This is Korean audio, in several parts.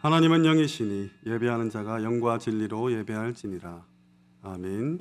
하나님은 영이시니 예배하는 자가 영과 진리로 예배할지니라. 아멘.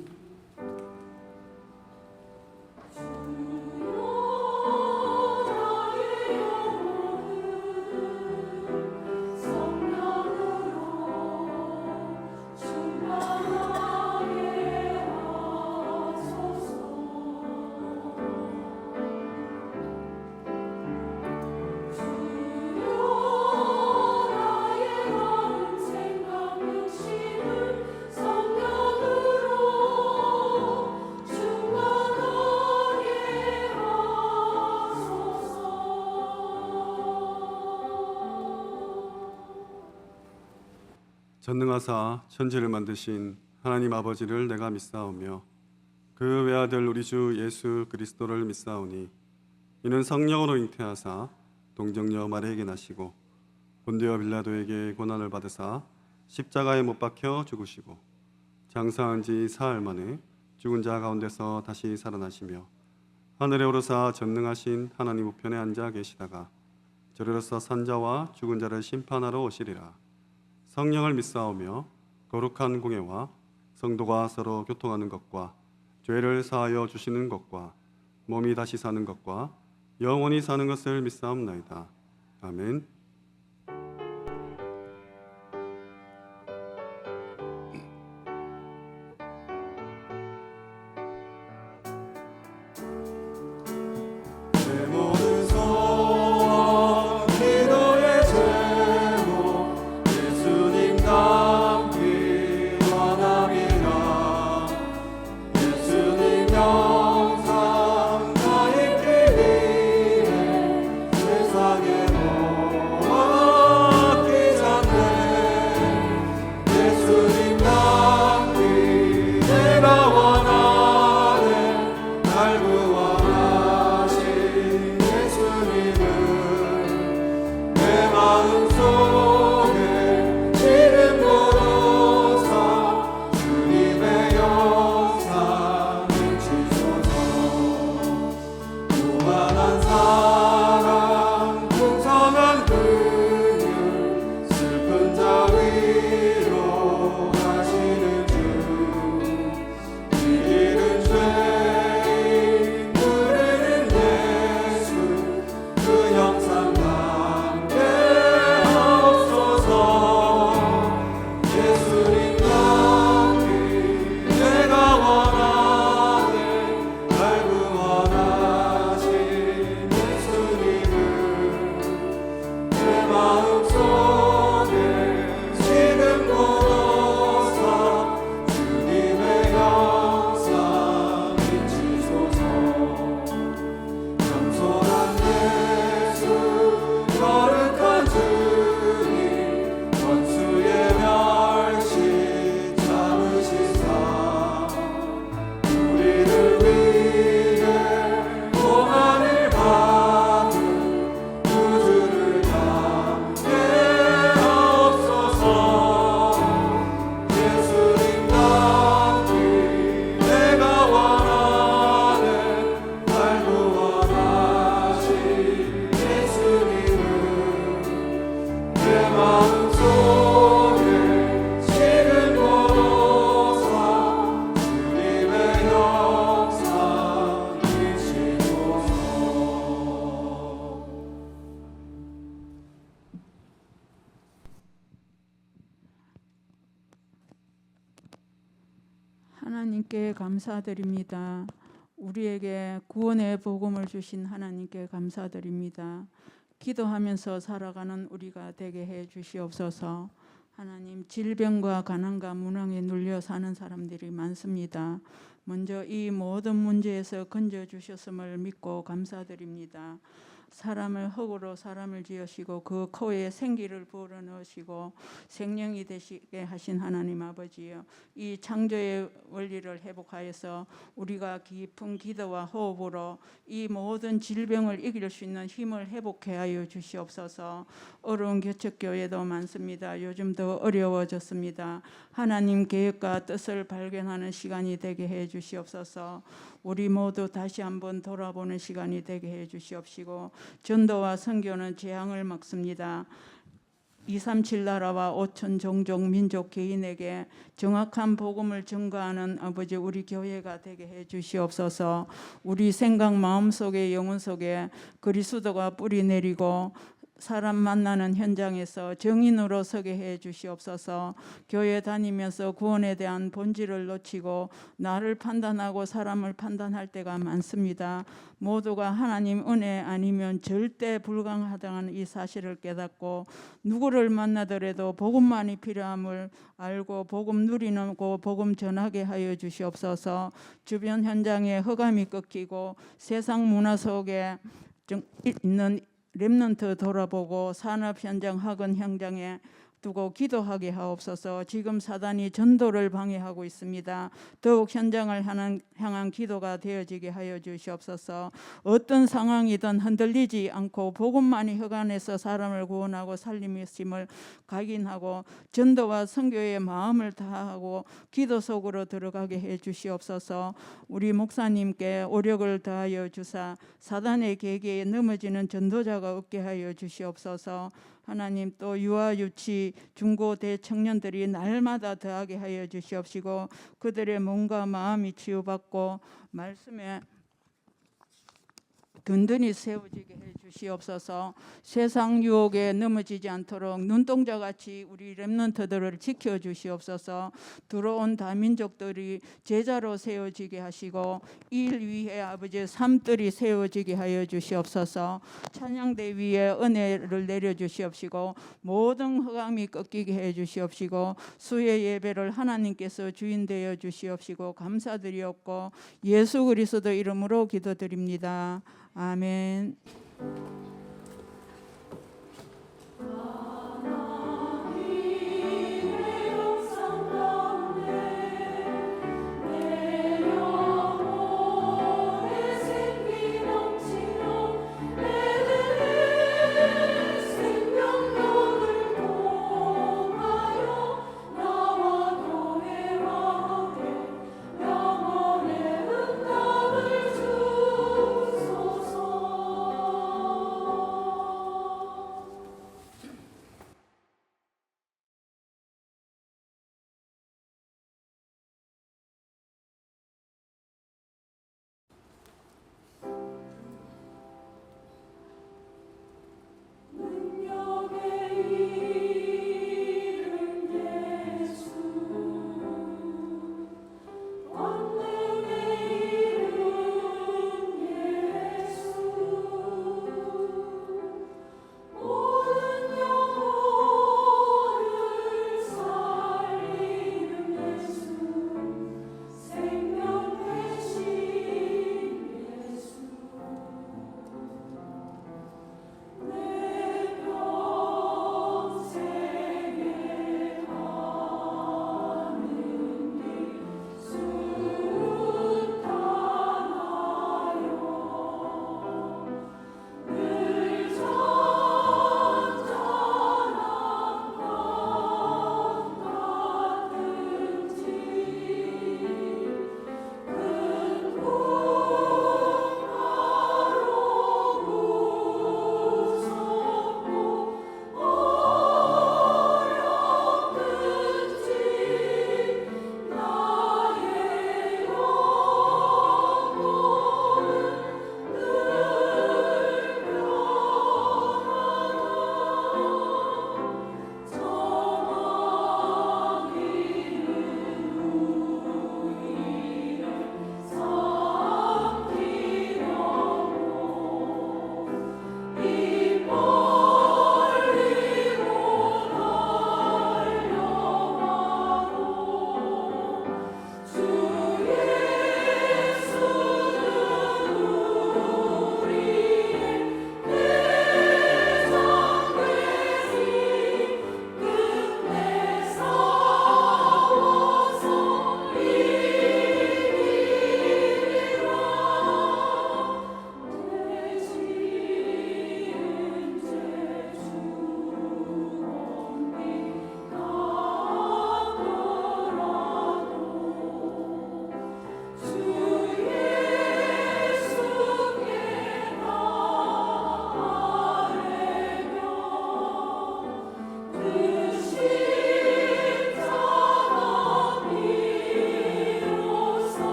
전능하사 천지를 만드신 하나님 아버지를 내가 믿사오며 그 외아들 우리 주 예수 그리스도를 믿사오니 이는 성령으로 잉태하사 동정녀 마리아에게 나시고 본디오 빌라도에게 고난을 받으사 십자가에 못 박혀 죽으시고 장사한 지 사흘 만에 죽은 자 가운데서 다시 살아나시며 하늘에 오르사 전능하신 하나님 우편에 앉아 계시다가 저리로서 산자와 죽은 자를 심판하러 오시리라. 성령을 믿사오며 거룩한 공예와 성도가 서로 교통하는 것과 죄를 사하여 주시는 것과 몸이 다시 사는 것과 영원히 사는 것을 믿사옵나이다. 아멘. 하나님께 감사드립니다. 우리에게 구원의 복음을 주신 하나님께 감사드립니다. 기도하면서 살아가는 우리가 되게 해 주시옵소서. 하나님, 질병과 가난과 문항에 눌려 사는 사람들이 많습니다. 먼저 이 모든 문제에서 건져주셨음을 믿고 감사드립니다. 사람을 흙으로 사람을 지으시고 그 코에 생기를 불어넣으시고 생명이 되시게 하신 하나님 아버지여, 이 창조의 원리를 회복하여서 우리가 깊은 기도와 호흡으로 이 모든 질병을 이길 수 있는 힘을 회복해 하여 주시옵소서. 어려운 개척교회도 많습니다. 요즘 더 어려워졌습니다. 하나님 계획과 뜻을 발견하는 시간이 되게 해 주시옵소서. 우리 모두 다시 한번 돌아보는 시간이 되게 해 주시옵시고, 전도와 선교는 재앙을 막습니다. 237 나라와 5천 종족 민족 개인에게 정확한 복음을 전가하는 아버지 우리 교회가 되게 해 주시옵소서. 우리 생각 마음속에 영혼 속에 그리스도가 뿌리 내리고 사람 만나는 현장에서 정인으로 서게 해 주시옵소서. 교회 다니면서 구원에 대한 본질을 놓치고 나를 판단하고 사람을 판단할 때가 많습니다. 모두가 하나님 은혜 아니면 절대 불가능하다는 이 사실을 깨닫고 누구를 만나더라도 복음만이 필요함을 알고 복음 누리고 복음 전하게 하여 주시옵소서. 주변 현장에 허감이 꺾이고 세상 문화 속에 있는 렘넌트 돌아보고 산업 현장 학원 현장에 두고 기도하게 하옵소서. 지금 사단이 전도를 방해하고 있습니다. 더욱 현장을 향한 기도가 되어지게 하여 주시옵소서. 어떤 상황이든 흔들리지 않고 복음만이 흑안에서 사람을 구원하고 살림이심을 각인하고 전도와 선교의 마음을 다하고 기도 속으로 들어가게 해 주시옵소서. 우리 목사님께 오력을 다하여 주사 사단의 계계에 넘어지는 전도자가 없게 하여 주시옵소서. 하나님 또 유아 유치 중고대 청년들이 날마다 더하게 하여 주시옵시고 그들의 몸과 마음이 치유받고 말씀에 든든히 세워지게 해 주시옵소서. 세상 유혹에 넘어지지 않도록 눈동자같이 우리 렘넌트들을 지켜 주시옵소서. 들어온 다민족들이 제자로 세워지게 하시고 이 일 위에 아버지의 삶들이 세워지게 하여 주시옵소서. 찬양대 위에 은혜를 내려 주시옵시고 모든 허감이 꺾이게 해 주시옵시고 수의 예배를 하나님께서 주인 되어 주시옵시고 감사드리옵고 예수 그리스도 이름으로 기도드립니다. 아멘.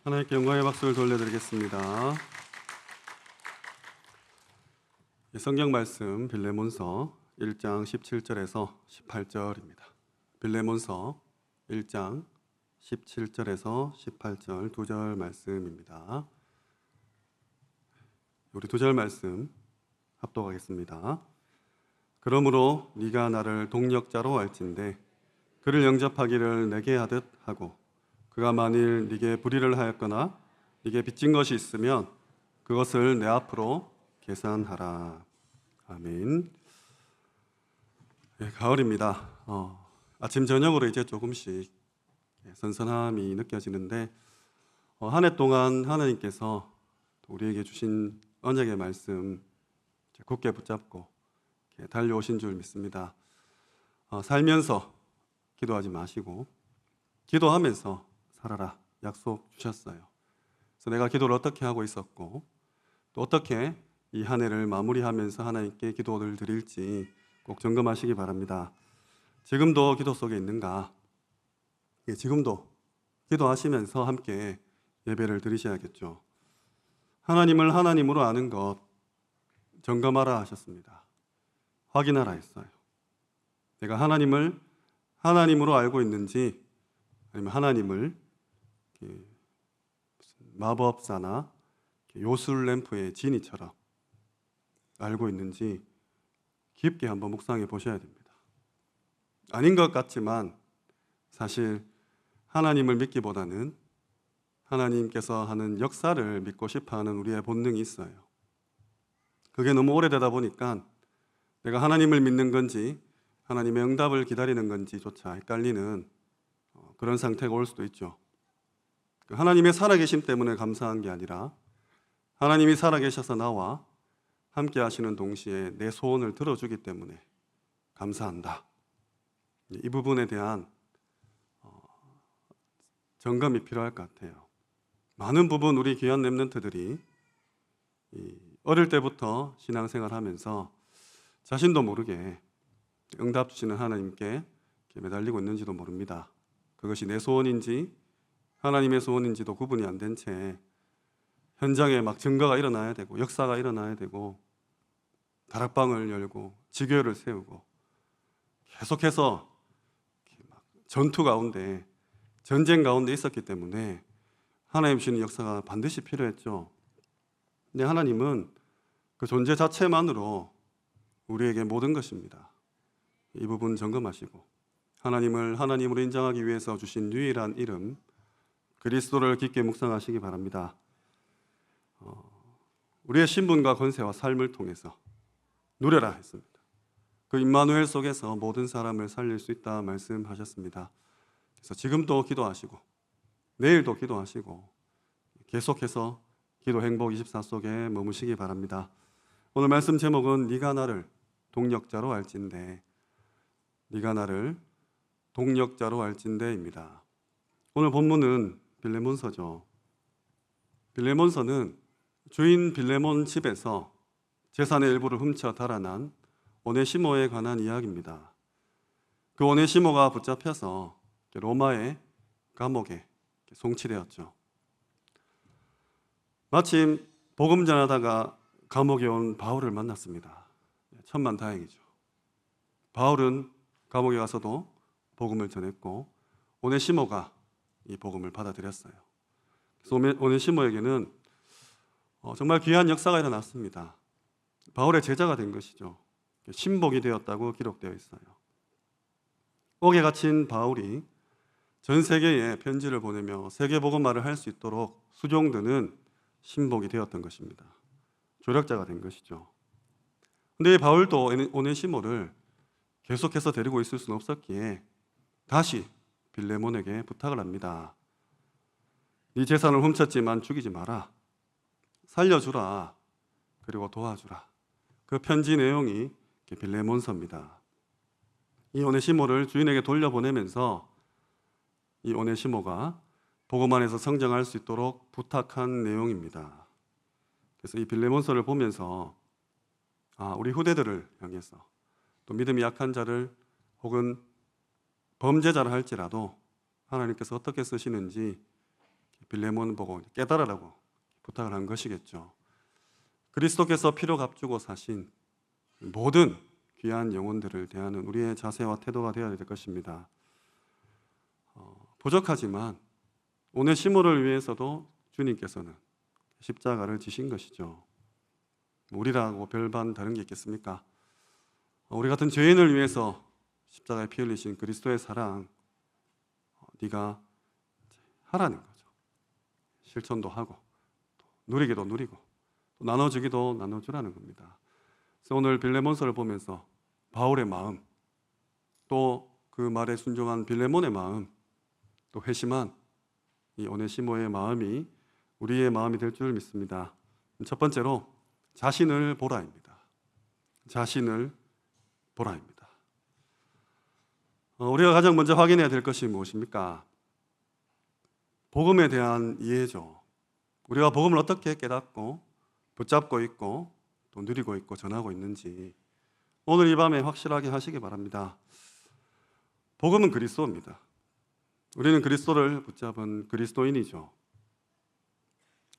하나님께 영광의 박수를 돌려드리겠습니다. 성경 말씀 빌레몬서 1장 17절에서 18절입니다. 빌레몬서 1장 17절에서 18절 두 절 말씀입니다. 우리 두 절 말씀 합독하겠습니다. 그러므로 네가 나를 동력자로 알진대 그를 영접하기를 내게 하듯 하고 그가 만일 네게 불의를 하였거나 네게 빚진 것이 있으면 그것을 내 앞으로 계산하라. 아멘. 네, 가을입니다. 아침 저녁으로 이제 조금씩 선선함이 느껴지는데 한 해 동안 하나님께서 우리에게 주신 언약의 말씀 굳게 붙잡고 달려오신 줄 믿습니다. 살면서 기도하지 마시고 기도하면서 살아라 약속 주셨어요. 그래서 내가 기도를 어떻게 하고 있었고 또 어떻게 이 한 해를 마무리하면서 하나님께 기도를 드릴지 꼭 점검하시기 바랍니다. 지금도 기도 속에 있는가? 지금도 기도하시면서 함께 예배를 드리셔야겠죠. 하나님을 하나님으로 아는 것 점검하라 하셨습니다. 확인하라 했어요. 내가 하나님을 하나님으로 알고 있는지 아니면 하나님을 마법사나 요술램프의 지니처럼 알고 있는지 깊게 한번 묵상해 보셔야 됩니다. 아닌 것 같지만 사실 하나님을 믿기보다는 하나님께서 하는 역사를 믿고 싶어하는 우리의 본능이 있어요. 그게 너무 오래되다 보니까 내가 하나님을 믿는 건지 하나님의 응답을 기다리는 건지조차 헷갈리는 그런 상태가 올 수도 있죠. 하나님의 살아계심 때문에 감사한 게 아니라 하나님이 살아계셔서 나와 함께 하시는 동시에 내 소원을 들어주기 때문에 감사한다. 이 부분에 대한 점검이 필요할 것 같아요. 많은 부분 우리 귀한 렘넌트들이 어릴 때부터 신앙생활하면서 자신도 모르게 응답 주시는 하나님께 매달리고 있는지도 모릅니다. 그것이 내 소원인지 하나님의 소원인지도 구분이 안 된 채 현장에 막 증거가 일어나야 되고 역사가 일어나야 되고 다락방을 열고 지교회를 세우고 계속해서 전투 가운데 전쟁 가운데 있었기 때문에 하나님 주시는 역사가 반드시 필요했죠. 근데 하나님은 그 존재 자체만으로 우리에게 모든 것입니다. 이 부분 점검하시고 하나님을 하나님으로 인정하기 위해서 주신 유일한 이름 그리스도를 깊게 묵상하시기 바랍니다. 우리의 신분과 권세와 삶을 통해서 누려라 했습니다. 그 임마누엘 속에서 모든 사람을 살릴 수 있다 말씀하셨습니다. 그래서 지금도 기도하시고 내일도 기도하시고 계속해서 기도 행복 24 속에 머무시기 바랍니다. 오늘 말씀 제목은 네가 나를 동력자로 알진대, 네가 나를 동력자로 알진대입니다. 오늘 본문은 빌레몬서죠. 빌레몬서는 주인 빌레몬 집에서 재산의 일부를 훔쳐 달아난 오네시모에 관한 이야기입니다. 그 오네시모가 붙잡혀서 로마의 감옥에 송치되었죠. 마침 복음 전하다가 감옥에 온 바울을 만났습니다. 천만다행이죠. 바울은 감옥에 가서도 복음을 전했고 오네시모가 이 복음을 받아들였어요. 그래서 오네시모에게는 정말 귀한 역사가 일어났습니다. 바울의 제자가 된 것이죠. 신복이 되었다고 기록되어 있어요. 옥에 갇힌 바울이 전 세계에 편지를 보내며 세계 복음화를 할 수 있도록 수종드는 신복이 되었던 것입니다. 조력자가 된 것이죠. 그런데 바울도 오네시모를 계속해서 데리고 있을 수는 없었기에 다시 빌레몬에게 부탁을 합니다. 네 재산을 훔쳤지만 죽이지 마라. 살려주라. 그리고 도와주라. 그 편지 내용이 빌레몬서입니다. 이 오네시모를 주인에게 돌려보내면서 이 오네시모가 복음 안에서 성장할 수 있도록 부탁한 내용입니다. 그래서 이 빌레몬서를 보면서 우리 후대들을 향해서 또 믿음이 약한 자를 혹은 범죄자를 할지라도 하나님께서 어떻게 쓰시는지 빌레몬 보고 깨달으라고 부탁을 한 것이겠죠. 그리스도께서 피로 값주고 사신 모든 귀한 영혼들을 대하는 우리의 자세와 태도가 되어야 될 것입니다. 부족하지만 오네시모를 위해서도 주님께서는 십자가를 지신 것이죠. 우리라고 별반 다른 게 있겠습니까? 우리 같은 죄인을 위해서 십자가에 피 흘리신 그리스도의 사랑, 네가 하라는 거죠. 실천도 하고 누리기도 누리고 또 나눠주기도 나눠주라는 겁니다. 그래서 오늘 빌레몬서를 보면서 바울의 마음, 또 그 말에 순종한 빌레몬의 마음, 또 회심한 이 오네시모의 마음이 우리의 마음이 될 줄 믿습니다. 첫 번째로 자신을 보라입니다. 자신을 보라입니다. 우리가 가장 먼저 확인해야 될 것이 무엇입니까? 복음에 대한 이해죠. 우리가 복음을 어떻게 깨닫고 붙잡고 있고 또 누리고 있고 전하고 있는지 오늘 이 밤에 확실하게 하시기 바랍니다. 복음은 그리스도입니다. 우리는 그리스도를 붙잡은 그리스도인이죠.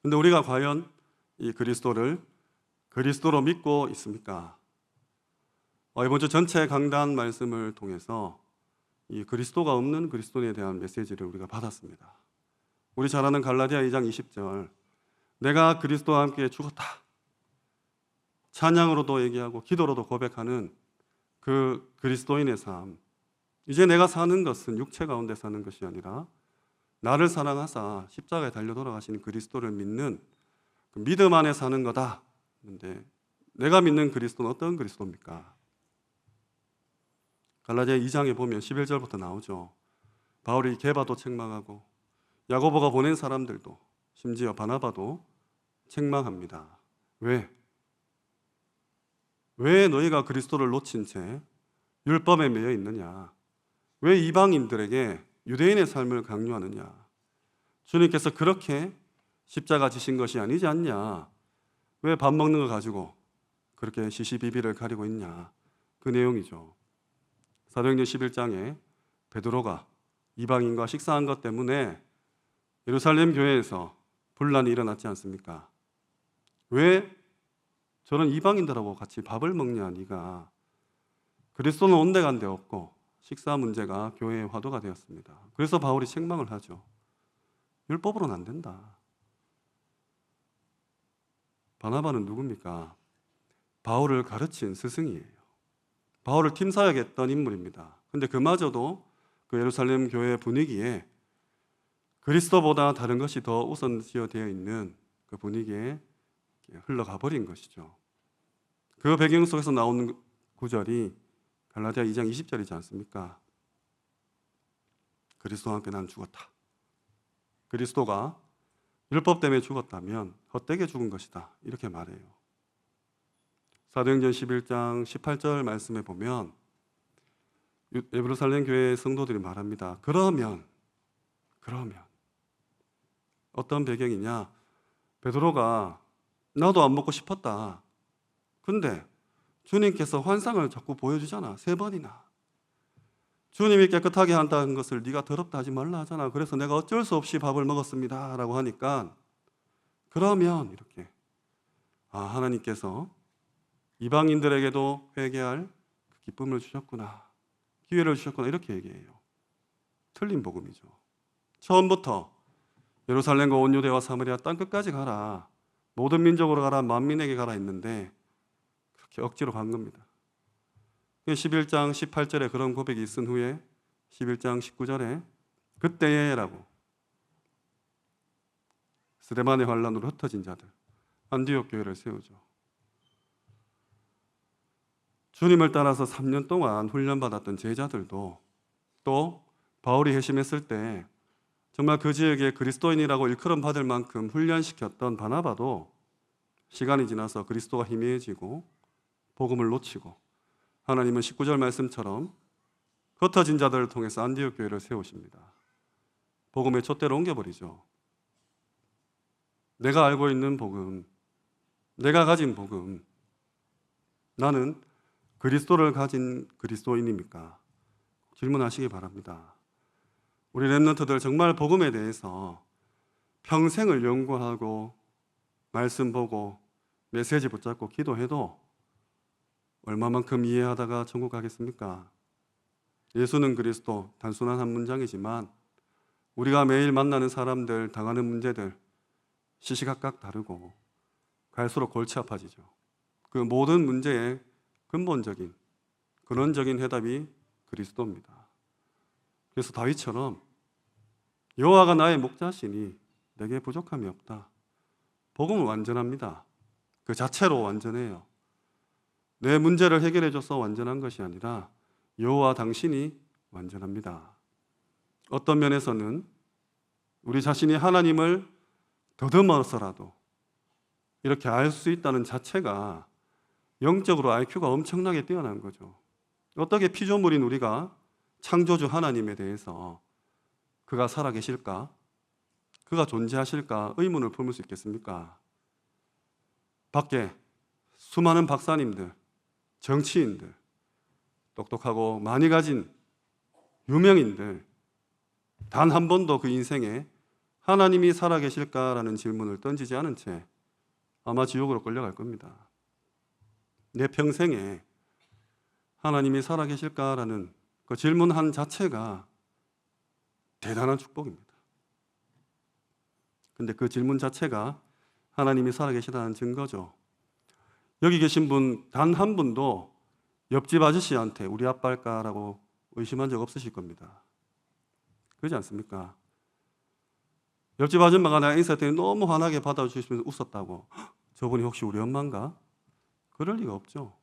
그런데 우리가 과연 이 그리스도를 그리스도로 믿고 있습니까? 이번 주 전체 강단 말씀을 통해서 이 그리스도가 없는 그리스도인에 대한 메시지를 우리가 받았습니다. 우리 잘 아는 갈라디아 2장 20절, 내가 그리스도와 함께 죽었다. 찬양으로도 얘기하고 기도로도 고백하는 그 그리스도인의 삶. 이제 내가 사는 것은 육체 가운데 사는 것이 아니라 나를 사랑하사 십자가에 달려 돌아가신 그리스도를 믿는 그 믿음 안에 사는 거다. 그런데 내가 믿는 그리스도는 어떤 그리스도입니까? 갈라디아 2장에 보면 11절부터 나오죠. 바울이 게바도 책망하고 야고보가 보낸 사람들도 심지어 바나바도 책망합니다. 왜? 왜 너희가 그리스도를 놓친 채 율법에 매여 있느냐? 왜 이방인들에게 유대인의 삶을 강요하느냐? 주님께서 그렇게 십자가 지신 것이 아니지 않냐? 왜 밥 먹는 거 가지고 그렇게 시시비비를 가리고 있냐? 그 내용이죠. 사도행전 11장에 베드로가 이방인과 식사한 것 때문에 예루살렘 교회에서 분란이 일어났지 않습니까? 왜 저런 이방인들하고 같이 밥을 먹냐? 네가 그리스도는 온데간데 없고 식사 문제가 교회의 화두가 되었습니다. 그래서 바울이 책망을 하죠. 율법으로는 안 된다. 바나바는 누굽니까? 바울을 가르친 스승이에요. 바울을 팀사역했던 인물입니다. 근데 그마저도 그 예루살렘 교회 분위기에 그리스도보다 다른 것이 더 우선시되어 있는 그 분위기에 흘러가 버린 것이죠. 그 배경 속에서 나오는 구절이 갈라디아 2장 20절이지 않습니까? 그리스도와 함께 난 죽었다. 그리스도가 율법 때문에 죽었다면 헛되게 죽은 것이다. 이렇게 말해요. 사도행전 11장 18절 말씀에 보면 예루살렘 교회 성도들이 말합니다. 그러면 어떤 배경이냐? 베드로가 나도 안 먹고 싶었다. 근데 주님께서 환상을 자꾸 보여주잖아. 3번이나. 주님이 깨끗하게 한다는 것을 네가 더럽다 하지 말라 하잖아. 그래서 내가 어쩔 수 없이 밥을 먹었습니다. 라고 하니까 그러면 이렇게 하나님께서 이방인들에게도 회개할 그 기쁨을 주셨구나. 기회를 주셨구나. 이렇게 얘기해요. 틀린 복음이죠. 처음부터 예루살렘과 온 유대와 사마리아 땅끝까지 가라. 모든 민족으로 가라. 만민에게 가라 했는데 그렇게 억지로 간 겁니다. 11장 18절에 그런 고백이 있은 후에 11장 19절에 그때에라고 스데반의 환란으로 흩어진 자들 안디옥 교회를 세우죠. 주님을 따라서 3년 동안 훈련받았던 제자들도 또 바울이 회심했을 때 정말 그 지역에 그리스도인이라고 일컬음 받을 만큼 훈련시켰던 바나바도 시간이 지나서 그리스도가 희미해지고 복음을 놓치고 하나님은 19절 말씀처럼 흩어진 자들을 통해서 안디옥 교회를 세우십니다. 복음의 촛대로 옮겨버리죠. 내가 알고 있는 복음, 내가 가진 복음, 나는 그리스도를 가진 그리스도인입니까? 질문하시기 바랍니다. 우리 렘넌트들 정말 복음에 대해서 평생을 연구하고 말씀 보고 메시지 붙잡고 기도해도 얼마만큼 이해하다가 천국 가겠습니까? 예수는 그리스도, 단순한 한 문장이지만 우리가 매일 만나는 사람들, 당하는 문제들 시시각각 다르고 갈수록 골치 아파지죠. 그 모든 문제의 근본적인, 근원적인 해답이 그리스도입니다. 그래서 다윗처럼 여호와가 나의 목자시니 내게 부족함이 없다. 복음은 완전합니다. 그 자체로 완전해요. 내 문제를 해결해 줘서 완전한 것이 아니라 여호와 당신이 완전합니다. 어떤 면에서는 우리 자신이 하나님을 더듬어서라도 이렇게 알 수 있다는 자체가 영적으로 IQ가 엄청나게 뛰어난 거죠. 어떻게 피조물인 우리가 창조주 하나님에 대해서 그가 살아계실까? 그가 존재하실까? 의문을 품을 수 있겠습니까? 밖에 수많은 박사님들, 정치인들, 똑똑하고 많이 가진 유명인들 단 한 번도 그 인생에 하나님이 살아계실까라는 질문을 던지지 않은 채 아마 지옥으로 끌려갈 겁니다. 내 평생에 하나님이 살아계실까라는 그 질문한 자체가 대단한 축복입니다. 근데 그 질문 자체가 하나님이 살아계시다는 증거죠. 여기 계신 분 단 한 분도 옆집 아저씨한테 우리 아빠일까라고 의심한 적 없으실 겁니다. 그렇지 않습니까? 옆집 아줌마가 내가 인사했더니 너무 환하게 받아주시면서 웃었다고. 저분이 혹시 우리 엄마인가? 그럴 리가 없죠.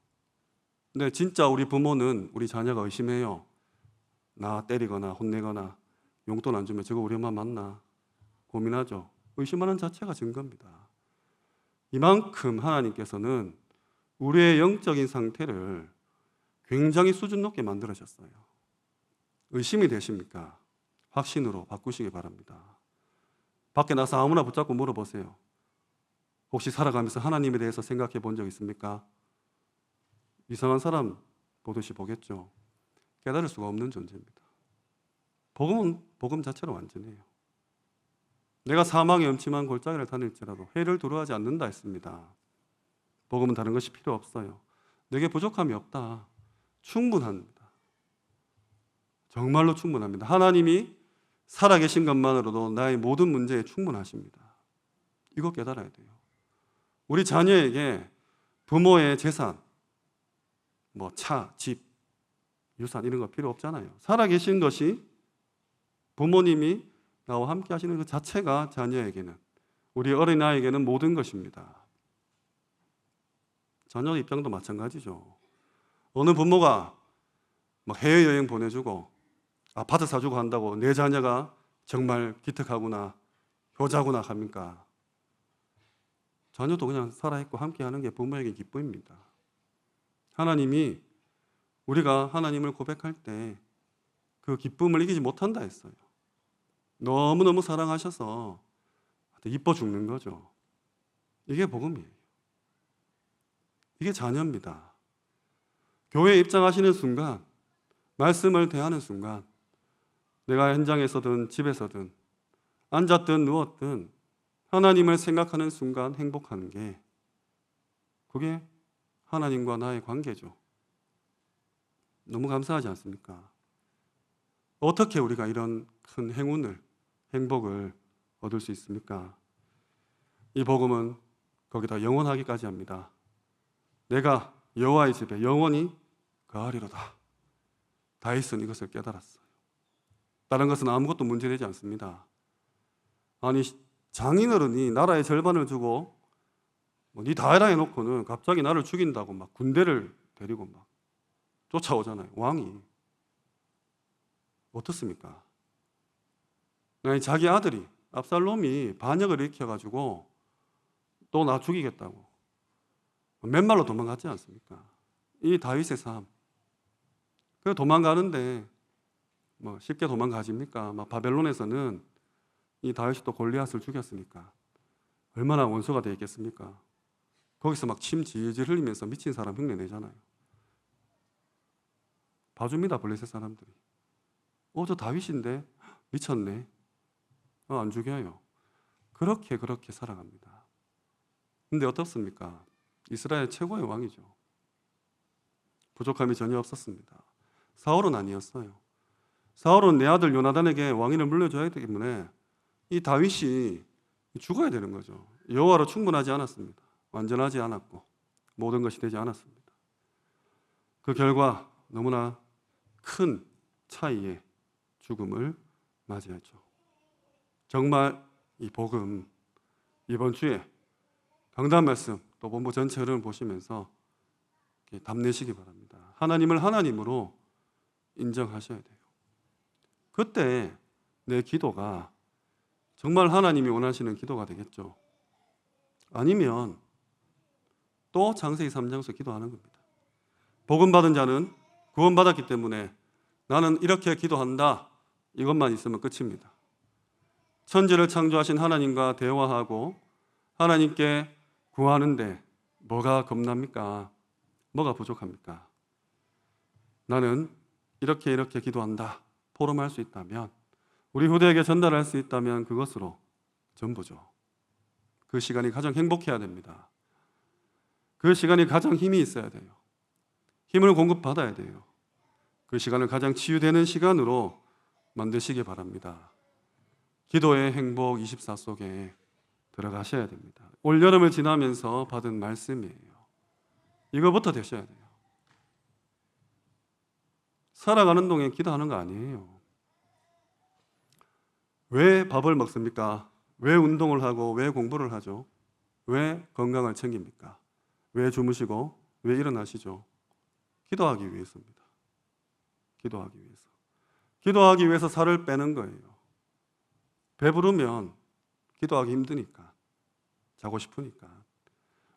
근데 진짜 우리 부모는 우리 자녀가 의심해요. 나 때리거나 혼내거나 용돈 안 주면 저거 우리 엄마 맞나? 고민하죠. 의심하는 자체가 증거입니다. 이만큼 하나님께서는 우리의 영적인 상태를 굉장히 수준 높게 만들으셨어요. 의심이 되십니까? 확신으로 바꾸시기 바랍니다. 밖에 나서 아무나 붙잡고 물어보세요. 혹시 살아가면서 하나님에 대해서 생각해 본 적 있습니까? 이상한 사람 보듯이 보겠죠. 깨달을 수가 없는 존재입니다. 복음은 복음 자체로 완전해요. 내가 사망의 음침한 골짜기를 다닐지라도 해를 두려워하지 않는다 했습니다. 복음은 다른 것이 필요 없어요. 내게 부족함이 없다. 충분합니다. 정말로 충분합니다. 하나님이 살아계신 것만으로도 나의 모든 문제에 충분하십니다. 이거 깨달아야 돼요. 우리 자녀에게 부모의 재산, 뭐 차, 집, 유산 이런 거 필요 없잖아요. 살아계신 것이 부모님이 나와 함께 하시는 그 자체가 자녀에게는, 우리 어린아이에게는 모든 것입니다. 자녀 입장도 마찬가지죠. 어느 부모가 막 해외여행 보내주고 아파트 사주고 한다고 내 자녀가 정말 기특하구나, 효자구나 합니까? 자녀도 그냥 살아있고 함께하는 게 부모에게 기쁨입니다. 하나님이 우리가 하나님을 고백할 때 그 기쁨을 이기지 못한다 했어요. 너무너무 사랑하셔서 이뻐 죽는 거죠. 이게 복음이에요. 이게 자녀입니다. 교회에 입장하시는 순간, 말씀을 대하는 순간, 내가 현장에서든 집에서든 앉았든 누웠든 하나님을 생각하는 순간 행복하는 게, 그게 하나님과 나의 관계죠. 너무 감사하지 않습니까? 어떻게 우리가 이런 큰 행운을, 행복을 얻을 수 있습니까? 이 복음은 거기다 영원하기까지 합니다. 내가 여호와의 집에 영원히 거하리로다. 다윗은 이것을 깨달았어요. 다른 것은 아무것도 문제되지 않습니다. 아니, 장인어른이 나라의 절반을 주고 네 다 해라 해놓고는 갑자기 나를 죽인다고 막 군대를 데리고 막 쫓아오잖아요. 왕이. 어떻습니까? 아니, 자기 아들이 압살롬이 반역을 일으켜가지고 또 나 죽이겠다고 맨말로 도망갔지 않습니까? 이 다윗의 삶. 그래서 도망가는데 뭐 쉽게 도망가십니까? 막 바벨론에서는 이 다윗이 또 골리앗을 죽였으니까 얼마나 원수가 되겠습니까? 거기서 막 침 질질 흘리면서 미친 사람 흉내 내잖아요. 봐줍니다, 블레셋 사람들이. 저 다윗인데 미쳤네. 안 죽여요. 그렇게 살아갑니다. 근데 어떻습니까? 이스라엘 최고의 왕이죠. 부족함이 전혀 없었습니다. 사울은 아니었어요. 사울은 내 아들 요나단에게 왕위를 물려줘야 하기 때문에 이 다윗이 죽어야 되는 거죠. 여호와로 충분하지 않았습니다. 완전하지 않았고 모든 것이 되지 않았습니다. 그 결과 너무나 큰 차이의 죽음을 맞이했죠. 정말 이 복음 이번 주에 강단 말씀 또 본부 전체 흐름을 보시면서 답내시기 바랍니다. 하나님을 하나님으로 인정하셔야 돼요. 그때 내 기도가 정말 하나님이 원하시는 기도가 되겠죠. 아니면 또 창세기 3장에서 기도하는 겁니다. 복음 받은 자는 구원받았기 때문에 나는 이렇게 기도한다. 이것만 있으면 끝입니다. 천지를 창조하신 하나님과 대화하고 하나님께 구하는데 뭐가 겁납니까? 뭐가 부족합니까? 나는 이렇게 기도한다. 포럼할 수 있다면, 우리 후대에게 전달할 수 있다면 그것으로 전부죠. 그 시간이 가장 행복해야 됩니다. 그 시간이 가장 힘이 있어야 돼요. 힘을 공급받아야 돼요. 그 시간을 가장 치유되는 시간으로 만드시기 바랍니다. 기도의 행복 24 속에 들어가셔야 됩니다. 올 여름을 지나면서 받은 말씀이에요. 이거부터 되셔야 돼요. 살아가는 동에 기도하는 거 아니에요. 왜 밥을 먹습니까? 왜 운동을 하고 왜 공부를 하죠? 왜 건강을 챙깁니까? 왜 주무시고 왜 일어나시죠? 기도하기 위해서입니다. 기도하기 위해서. 기도하기 위해서 살을 빼는 거예요. 배부르면 기도하기 힘드니까. 자고 싶으니까.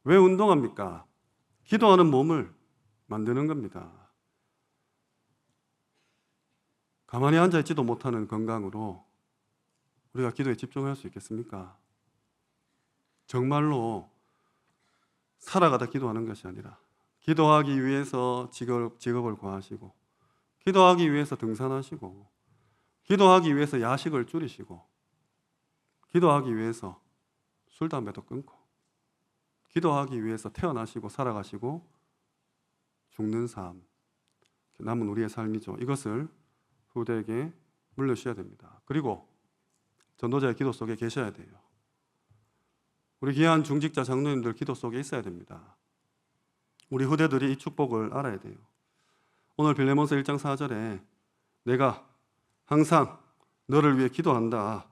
왜 운동합니까? 기도하는 몸을 만드는 겁니다. 가만히 앉아있지도 못하는 건강으로 우리가 기도에 집중할 수 있겠습니까? 정말로 살아가다 기도하는 것이 아니라 기도하기 위해서 직업을 구하시고 기도하기 위해서 등산하시고 기도하기 위해서 야식을 줄이시고 기도하기 위해서 술, 담배도 끊고 기도하기 위해서 태어나시고 살아가시고 죽는 삶, 남은 우리의 삶이죠. 이것을 후대에게 물려주셔야 됩니다. 그리고 전도자의 기도 속에 계셔야 돼요. 우리 귀한 중직자 장로님들 기도 속에 있어야 됩니다. 우리 후대들이 이 축복을 알아야 돼요. 오늘 빌레몬서 1장 4절에 내가 항상 너를 위해 기도한다.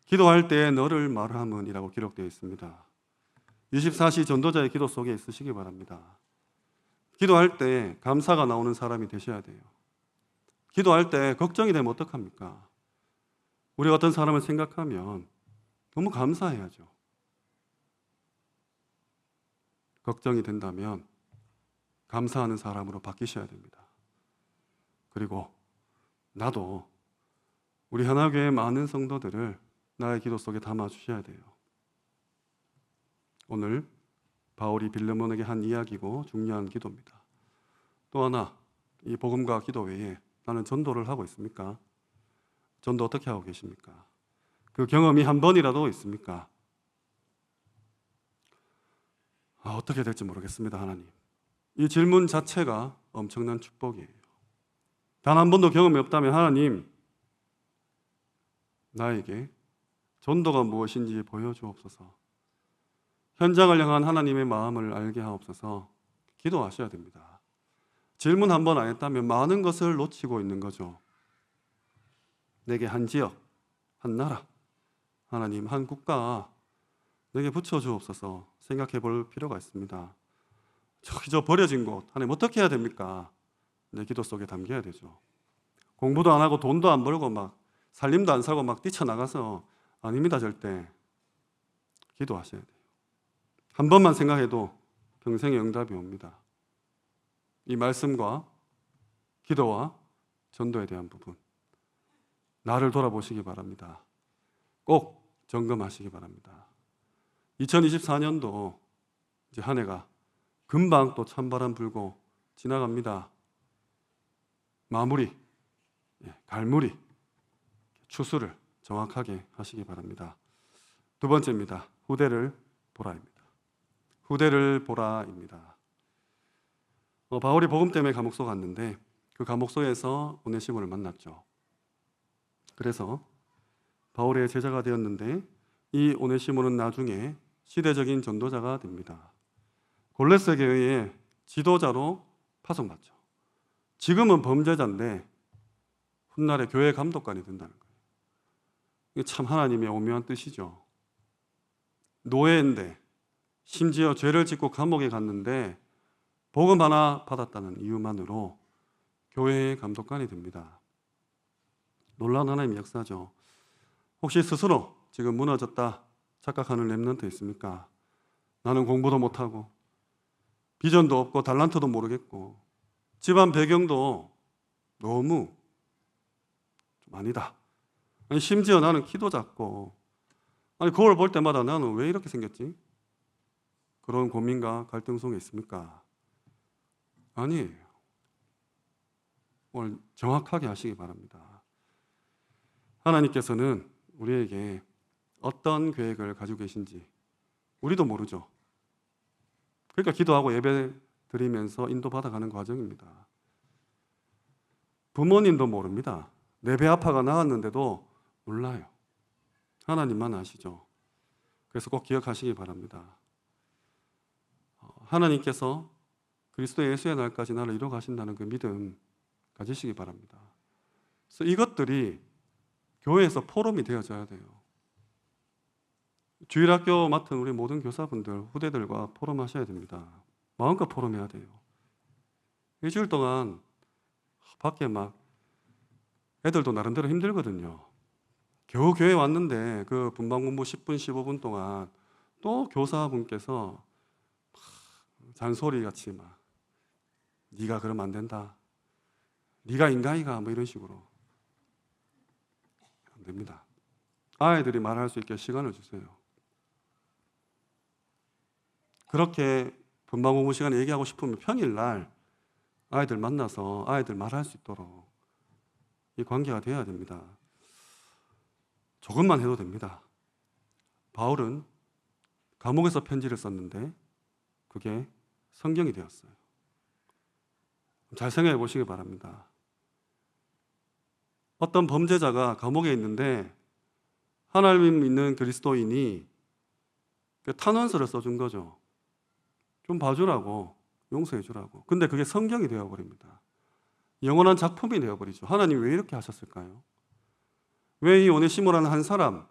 기도할 때에 너를 말함은 이라고 기록되어 있습니다. 24시 전도자의 기도 속에 있으시기 바랍니다. 기도할 때 감사가 나오는 사람이 되셔야 돼요. 기도할 때 걱정이 되면 어떡합니까? 우리가 어떤 사람을 생각하면 너무 감사해야죠. 걱정이 된다면 감사하는 사람으로 바뀌셔야 됩니다. 그리고 나도 우리 하나교회 많은 성도들을 나의 기도 속에 담아주셔야 돼요. 오늘 바울이 빌레몬에게 한 이야기고 중요한 기도입니다. 또 하나, 이 복음과 기도 외에 나는 전도를 하고 있습니까? 전도 어떻게 하고 계십니까? 그 경험이 한 번이라도 있습니까? 어떻게 될지 모르겠습니다, 하나님. 이 질문 자체가 엄청난 축복이에요. 단 한 번도 경험이 없다면 하나님, 나에게 전도가 무엇인지 보여주옵소서. 현장을 향한 하나님의 마음을 알게 하옵소서. 기도하셔야 됩니다. 질문 한 번 안 했다면 많은 것을 놓치고 있는 거죠. 내게 한 지역, 한 나라, 하나님 한 국가 내게 붙여주옵소서 생각해 볼 필요가 있습니다. 저 버려진 곳, 하나님 어떻게 해야 됩니까? 내 기도 속에 담겨야 되죠. 공부도 안 하고 돈도 안 벌고 막 살림도 안 살고 막 뛰쳐나가서 아닙니다, 절대. 기도하셔야 돼요. 한 번만 생각해도 평생의 응답이 옵니다. 이 말씀과 기도와 전도에 대한 부분, 나를 돌아보시기 바랍니다. 꼭 점검하시기 바랍니다. 2024년도 이제 한 해가 금방 또 찬바람 불고 지나갑니다. 마무리, 갈무리, 추수를 정확하게 하시기 바랍니다. 두 번째입니다. 후대를 보라입니다. 후대를 보라입니다. 바울이 복음 때문에 감옥소 갔는데 그 감옥소에서 오네시모를 만났죠. 그래서 바울의 제자가 되었는데 이 오네시모는 나중에 시대적인 전도자가 됩니다. 골로새 교회의 지도자로 파송받죠. 지금은 범죄자인데 훗날에 교회 감독관이 된다는 거예요. 이게 참 하나님의 오묘한 뜻이죠. 노예인데 심지어 죄를 짓고 감옥에 갔는데 복음 하나 받았다는 이유만으로 교회의 감독관이 됩니다. 놀라운 하나님의 역사죠. 혹시 스스로 지금 무너졌다 착각하는 렘넌트 있습니까? 나는 공부도 못하고 비전도 없고 달란트도 모르겠고 집안 배경도 너무 좀 아니다. 아니 심지어 나는 키도 작고 아니 거울 볼 때마다 나는 왜 이렇게 생겼지? 그런 고민과 갈등 속에 있습니까? 아니에요. 오늘 정확하게 하시기 바랍니다. 하나님께서는 우리에게 어떤 계획을 가지고 계신지 우리도 모르죠. 그러니까 기도하고 예배 드리면서 인도받아가는 과정입니다. 부모님도 모릅니다. 내 배 아파가 나왔는데도 몰라요. 하나님만 아시죠. 그래서 꼭 기억하시기 바랍니다. 하나님께서 그리스도 예수의 날까지 나를 이루어 가신다는 그 믿음 가지시기 바랍니다. 그래서 이것들이 교회에서 포럼이 되어져야 돼요. 주일학교 맡은 우리 모든 교사분들, 후대들과 포럼하셔야 됩니다. 마음껏 포럼해야 돼요. 일주일 동안 밖에 막 애들도 나름대로 힘들거든요. 겨우 교회 왔는데 그 분방 공부 10분, 15분 동안 또 교사분께서 잔소리 같이 막 네가 그러면 안 된다. 네가 인간이가 뭐 이런 식으로 안 됩니다. 아이들이 말할 수 있게 시간을 주세요. 그렇게 분방 공부 시간에 얘기하고 싶으면 평일날 아이들 만나서 아이들 말할 수 있도록 이 관계가 되어야 됩니다. 조금만 해도 됩니다. 바울은 감옥에서 편지를 썼는데 그게 성경이 되었어요. 잘 생각해 보시기 바랍니다. 어떤 범죄자가 감옥에 있는데 하나님 믿는 그리스도인이 탄원서를 써준 거죠. 좀 봐주라고, 용서해 주라고. 근데 그게 성경이 되어버립니다. 영원한 작품이 되어버리죠. 하나님 왜 이렇게 하셨을까요? 왜 이 오네시모라는 한 사람,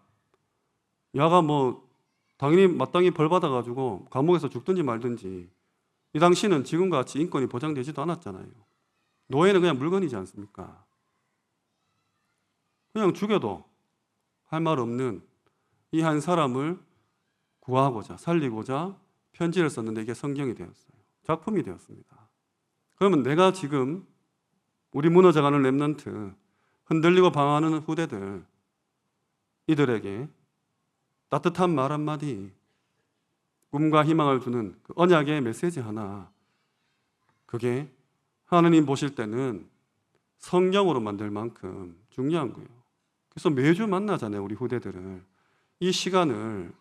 야가 뭐 당연히 마땅히 벌 받아가지고 감옥에서 죽든지 말든지, 이 당시는 지금과 같이 인권이 보장되지도 않았잖아요. 노예는 그냥 물건이지 않습니까? 그냥 죽여도 할 말 없는 이 한 사람을 구하고자, 살리고자 편지를 썼는데 이게 성경이 되었어요. 작품이 되었습니다. 그러면 내가 지금 우리 무너져가는 렘넌트, 흔들리고 방황하는 후대들, 이들에게 따뜻한 말 한마디, 꿈과 희망을 주는 그 언약의 메시지 하나, 그게 하느님 보실 때는 성경으로 만들 만큼 중요한 거예요. 그래서 매주 만나잖아요, 우리 후대들을. 이 시간을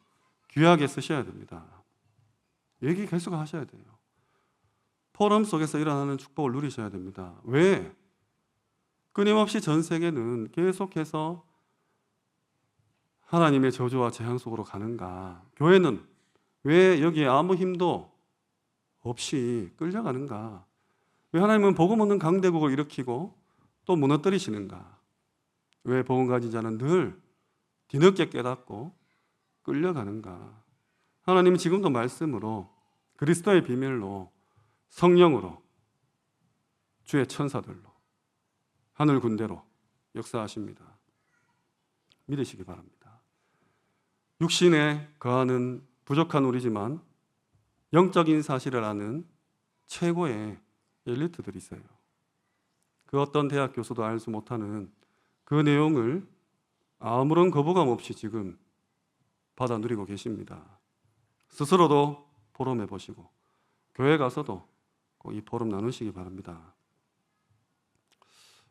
귀하게 쓰셔야 됩니다. 얘기 계속 하셔야 돼요. 포럼 속에서 일어나는 축복을 누리셔야 됩니다. 왜? 끊임없이 전 세계는 계속해서 하나님의 저주와 재앙 속으로 가는가? 교회는 왜 여기에 아무 힘도 없이 끌려가는가? 왜 하나님은 복음 없는 강대국을 일으키고 또 무너뜨리시는가? 왜 복음 가진 자는 늘 뒤늦게 깨닫고 끌려가는가? 하나님은 지금도 말씀으로 그리스도의 비밀로 성령으로 주의 천사들로 하늘 군대로 역사하십니다. 믿으시기 바랍니다. 육신에 거하는 부족한 우리지만 영적인 사실을 아는 최고의 엘리트들이 있어요. 그 어떤 대학 교수도 알지 못하는 그 내용을 아무런 거부감 없이 지금 받아 누리고 계십니다. 스스로도 포럼해 보시고 교회 가서도 꼭 이 포럼 나누시기 바랍니다.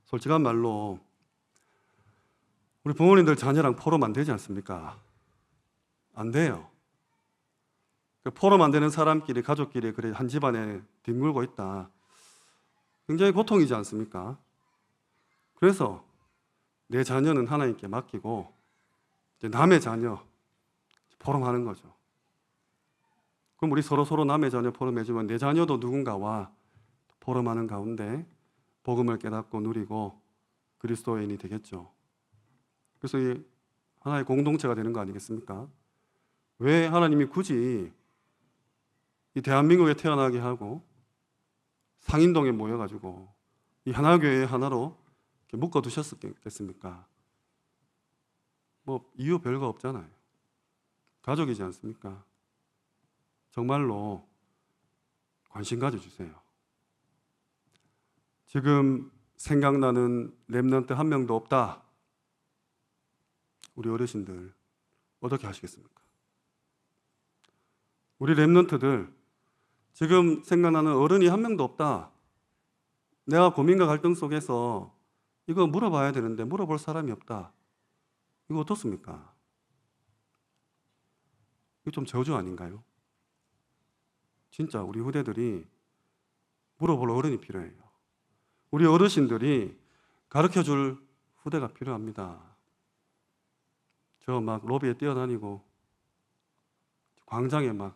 솔직한 말로 우리 부모님들 자녀랑 포럼 안 되지 않습니까? 안 돼요. 포럼 안 되는 사람끼리, 가족끼리 그래 한 집안에 뒹굴고 있다. 굉장히 고통이지 않습니까? 그래서 내 자녀는 하나님께 맡기고 이제 남의 자녀 포럼하는 거죠. 그럼 우리 서로 남의 자녀 포럼해주면 내 자녀도 누군가와 포럼하는 가운데 복음을 깨닫고 누리고 그리스도인이 되겠죠. 그래서 이 하나의 공동체가 되는 거 아니겠습니까? 왜 하나님이 굳이 이 대한민국에 태어나게 하고 상인동에 모여가지고 이 하나교회 하나로 묶어 두셨겠습니까? 뭐 이유 별거 없잖아요. 가족이지 않습니까? 정말로 관심 가져주세요. 지금 생각나는 렘넌트 한 명도 없다. 우리 어르신들 어떻게 하시겠습니까? 우리 렘넌트들 지금 생각나는 어른이 한 명도 없다. 내가 고민과 갈등 속에서 이거 물어봐야 되는데 물어볼 사람이 없다. 이거 어떻습니까? 이거 좀 저주 아닌가요? 진짜 우리 후대들이 물어볼 어른이 필요해요. 우리 어르신들이 가르쳐줄 후대가 필요합니다. 저 막 로비에 뛰어다니고 광장에 막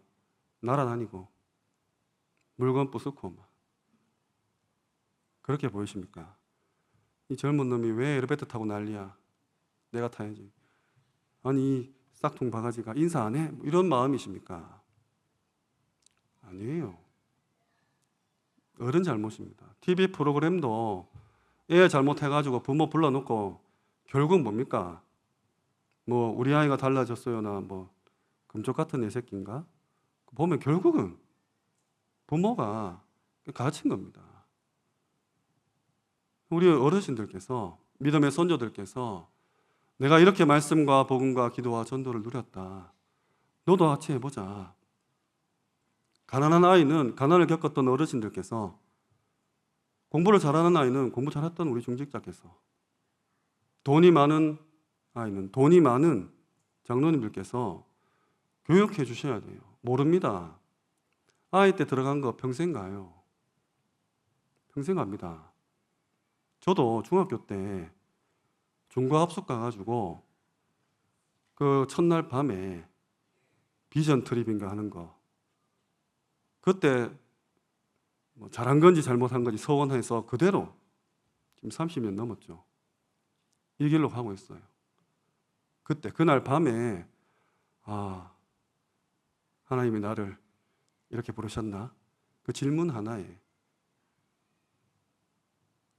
날아다니고 물건 부수고 막 그렇게 보이십니까? 이 젊은 놈이 왜 엘리베이터 타고 난리야? 내가 타야지. 아니 이 싹퉁 바가지가 인사 안 해? 뭐 이런 마음이십니까? 아니에요. 어른 잘못입니다. TV 프로그램도 애 잘못해가지고 부모 불러놓고 결국 뭡니까? 뭐 우리 아이가 달라졌어요나 뭐 금쪽 같은 애 새끼인가? 보면 결국은 부모가 가르친 겁니다. 우리 어르신들께서 믿음의 선조들께서 내가 이렇게 말씀과 복음과 기도와 전도를 누렸다. 너도 같이 해보자. 가난한 아이는 가난을 겪었던 어르신들께서 공부를 잘하는 아이는 공부 잘했던 우리 중직자께서 돈이 많은 아이는 돈이 많은 장로님들께서 교육해 주셔야 돼요. 모릅니다. 아이 때 들어간 거 평생 가요. 평생 갑니다. 저도 중학교 때 중과 합숙 가가지고 그 첫날 밤에 비전 트립인가 하는 거 그때 뭐 잘한 건지 잘못한 건지 서원해서 그대로 지금 30년 넘었죠. 이 길로 가고 있어요. 그때 그날 밤에 하나님이 나를 이렇게 부르셨나? 그 질문 하나에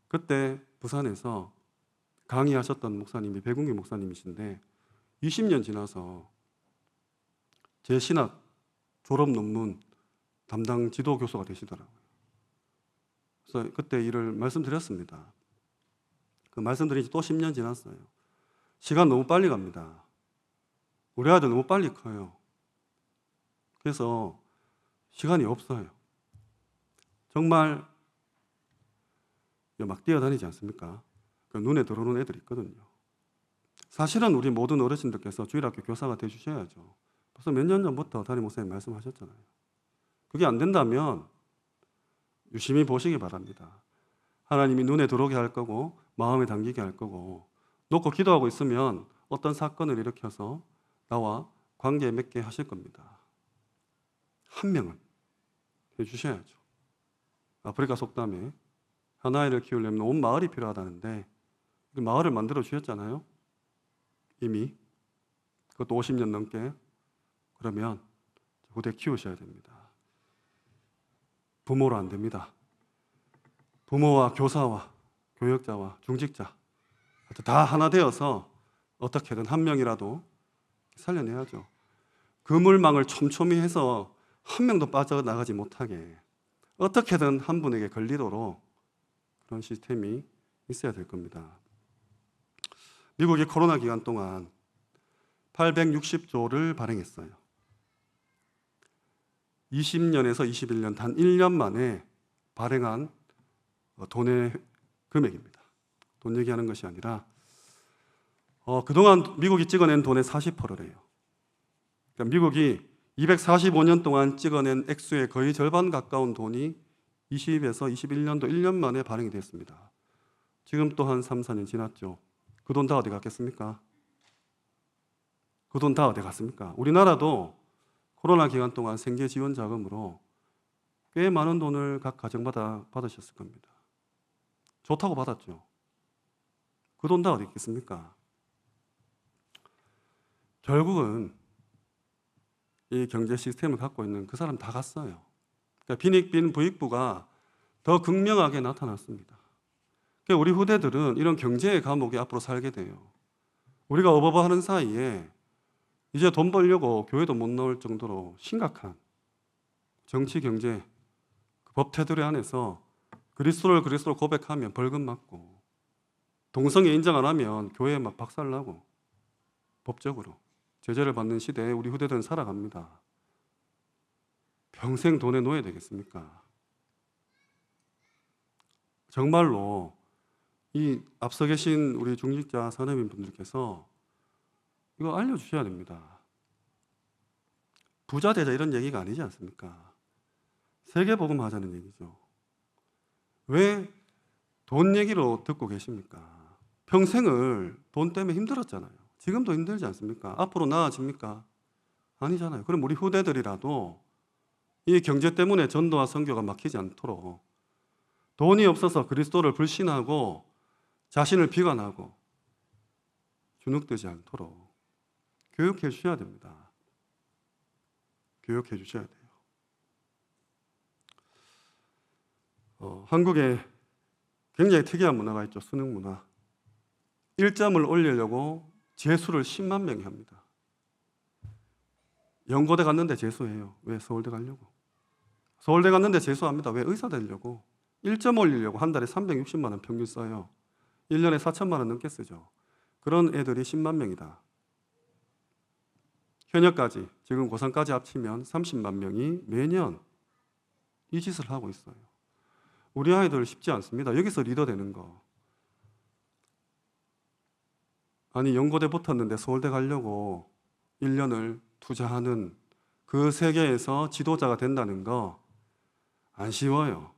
그때 부산에서 강의하셨던 목사님이 백운기 목사님이신데 20년 지나서 제 신학 졸업 논문 담당 지도 교수가 되시더라고요. 그래서 그때 일을 말씀드렸습니다. 그 말씀드린 지 또 10년 지났어요. 시간 너무 빨리 갑니다. 우리 아들 너무 빨리 커요. 그래서 시간이 없어요. 정말 막 뛰어다니지 않습니까? 그 눈에 들어오는 애들이 있거든요. 사실은 우리 모든 어르신들께서 주일학교 교사가 되주셔야죠. 벌써 몇 년 전부터 담임 목사님 말씀하셨잖아요. 그게 안 된다면 유심히 보시기 바랍니다. 하나님이 눈에 들어오게 할 거고 마음에 담기게 할 거고 놓고 기도하고 있으면 어떤 사건을 일으켜서 나와 관계 맺게 하실 겁니다. 한 명은 해주셔야죠. 아프리카 속담에 한 아이를 키우려면 온 마을이 필요하다는데 그 마을을 만들어 주셨잖아요. 이미 그것도 50년 넘게. 그러면 후대 키우셔야 됩니다. 부모로 안 됩니다. 부모와 교사와 교역자와 중직자 다 하나 되어서 어떻게든 한 명이라도 살려내야죠. 그물망을 촘촘히 해서 한 명도 빠져나가지 못하게 어떻게든 한 분에게 걸리도록 그런 시스템이 있어야 될 겁니다. 미국이 코로나 기간 동안 860조를 발행했어요. 20년에서 21년 단 1년 만에 발행한 돈의 금액입니다. 돈 얘기하는 것이 아니라 그동안 미국이 찍어낸 돈의 40%래요. 그러니까 미국이 245년 동안 찍어낸 액수의 거의 절반 가까운 돈이 20에서 21년도 1년 만에 발행이 됐습니다. 지금 또 한 3, 4년 지났죠. 그 돈 다 어디 갔겠습니까? 그 돈 다 어디 갔습니까? 우리나라도 코로나 기간 동안 생계 지원 자금으로 꽤 많은 돈을 각 가정마다 받으셨을 겁니다. 좋다고 받았죠. 그 돈 다 어디 있겠습니까? 결국은 이 경제 시스템을 갖고 있는 그 사람 다 갔어요. 그러니까 빈익빈 부익부가 더 극명하게 나타났습니다. 그러니까 우리 후대들은 이런 경제의 감옥에 앞으로 살게 돼요. 우리가 어버버하는 사이에 이제 돈 벌려고 교회도 못 나올 정도로 심각한 정치, 경제, 그 법 테두리 안에서 그리스도를 고백하면 벌금 맞고, 동성애 인정 안 하면 교회에 막 박살나고 법적으로 제재를 받는 시대에 우리 후대들은 살아갑니다. 평생 돈에 놓여야 되겠습니까? 정말로 이 앞서 계신 우리 중직자 선임인 분들께서 이거 알려주셔야 됩니다. 부자 되자 이런 얘기가 아니지 않습니까? 세계복음 하자는 얘기죠. 왜 돈 얘기로 듣고 계십니까? 평생을 돈 때문에 힘들었잖아요. 지금도 힘들지 않습니까? 앞으로 나아집니까? 아니잖아요. 그럼 우리 후대들이라도 이 경제 때문에 전도와 선교가 막히지 않도록, 돈이 없어서 그리스도를 불신하고 자신을 비관하고 주눅들지 않도록 교육해 주셔야 됩니다. 교육해 주셔야 돼요. 한국에 굉장히 특이한 문화가 있죠. 수능 문화. 1점을 올리려고 재수를 10만 명이 합니다. 연고대 갔는데 재수해요. 왜? 서울대 가려고. 서울대 갔는데 재수합니다. 왜? 의사 되려고. 1점 올리려고 한 달에 360만 원 평균 써요. 1년에 4천만 원 넘게 쓰죠. 그런 애들이 10만 명이다. 현역까지, 지금 고3까지 합치면 30만 명이 매년 이 짓을 하고 있어요. 우리 아이들 쉽지 않습니다. 여기서 리더 되는 거. 아니, 연고대 붙었는데 서울대 가려고 1년을 투자하는 그 세계에서 지도자가 된다는 거 안 쉬워요.